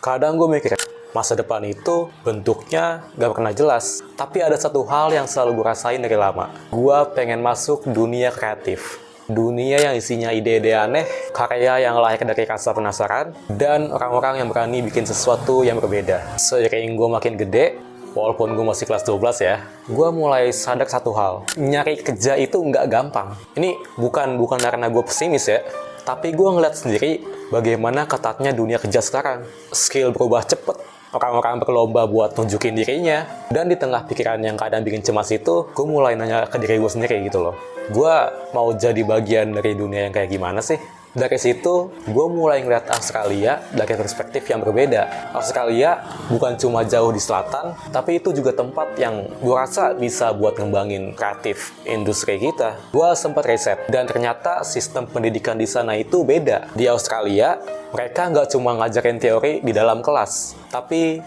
Kadang gue mikir, masa depan itu bentuknya gak pernah jelas. Tapi ada satu hal yang selalu gue rasain dari lama. Gue pengen masuk dunia kreatif. Dunia yang isinya ide-ide aneh, karya yang lahir dari rasa penasaran, dan orang-orang yang berani bikin sesuatu yang berbeda. Seiring gue makin gede, walaupun gue masih kelas 12 ya, gue mulai sadar satu hal. Nyari kerja itu nggak gampang. Ini bukan karena gue pesimis ya, tapi gue ngeliat sendiri bagaimana ketatnya dunia kerja sekarang. Skill berubah cepet, orang-orang berlomba buat nunjukin dirinya, dan di tengah pikiran yang kadang bikin cemas itu, gue mulai nanya ke diri gue sendiri gitu loh. Gue mau jadi bagian dari dunia yang kayak gimana sih? Dari situ, gue mulai ngeliat Australia dari perspektif yang berbeda. Australia bukan cuma jauh di selatan, tapi itu juga tempat yang gue rasa bisa buat ngembangin kreatif industri kita. Gue sempat riset, dan ternyata sistem pendidikan di sana itu beda. Di Australia, mereka nggak cuma ngajarin teori di dalam kelas, tapi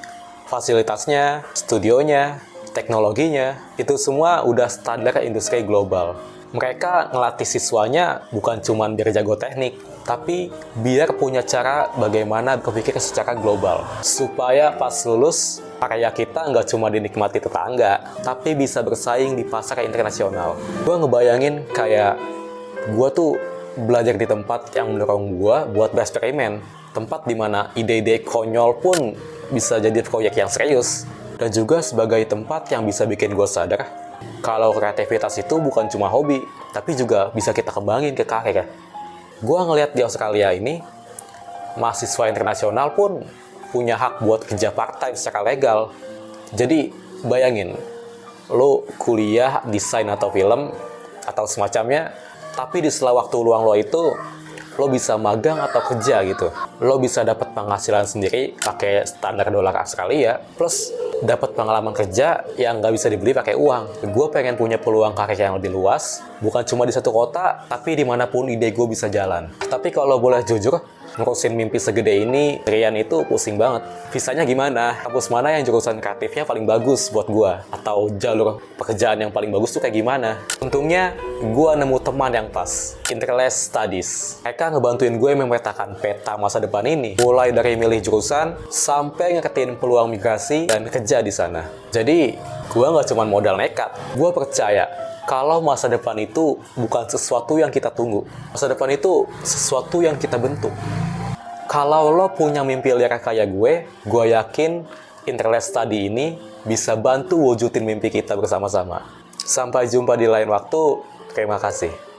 fasilitasnya, studionya, teknologinya, itu semua udah standar industri global. Mereka ngelatih siswanya bukan cuma biar jago teknik, tapi biar punya cara bagaimana berpikir secara global. Supaya pas lulus, karya kita nggak cuma dinikmati tetangga, tapi bisa bersaing di pasar internasional. Gue ngebayangin kayak gue tuh belajar di tempat yang mendorong gue buat bereksperimen. Tempat dimana ide-ide konyol pun bisa jadi proyek yang serius. Dan juga sebagai tempat yang bisa bikin gue sadar kalau kreativitas itu bukan cuma hobi, tapi juga bisa kita kembangin ke karir. Gua ngelihat di Australia ini, mahasiswa internasional pun punya hak buat kerja part-time secara legal. Jadi, bayangin, lo kuliah desain atau film, atau semacamnya, tapi di sela waktu luang lo itu, lo bisa magang atau kerja gitu. Lo bisa dapat penghasilan sendiri pakai standar dolar Australia, plus dapat pengalaman kerja yang nggak bisa dibeli pakai uang. Gue pengen punya peluang karir yang lebih luas, bukan cuma di satu kota, tapi dimanapun ide gue bisa jalan. Tapi kalau boleh jujur, ngurusin mimpi segede ini, Rian itu pusing banget. Visanya gimana? Kampus mana yang jurusan kreatifnya paling bagus buat gue? Atau jalur pekerjaan yang paling bagus tuh kayak gimana? Untungnya, gue nemu teman yang pas. Interless Studies. Mereka ngebantuin gue memetakan peta masa depan ini. Mulai dari milih jurusan, sampai ngeketin peluang migrasi dan kerja di sana. Jadi, gue nggak cuma modal nekat. Gue percaya kalau masa depan itu bukan sesuatu yang kita tunggu. Masa depan itu sesuatu yang kita bentuk. Kalau lo punya mimpi liar kayak gue yakin Interless Study ini bisa bantu wujudin mimpi kita bersama-sama. Sampai jumpa di lain waktu. Terima kasih.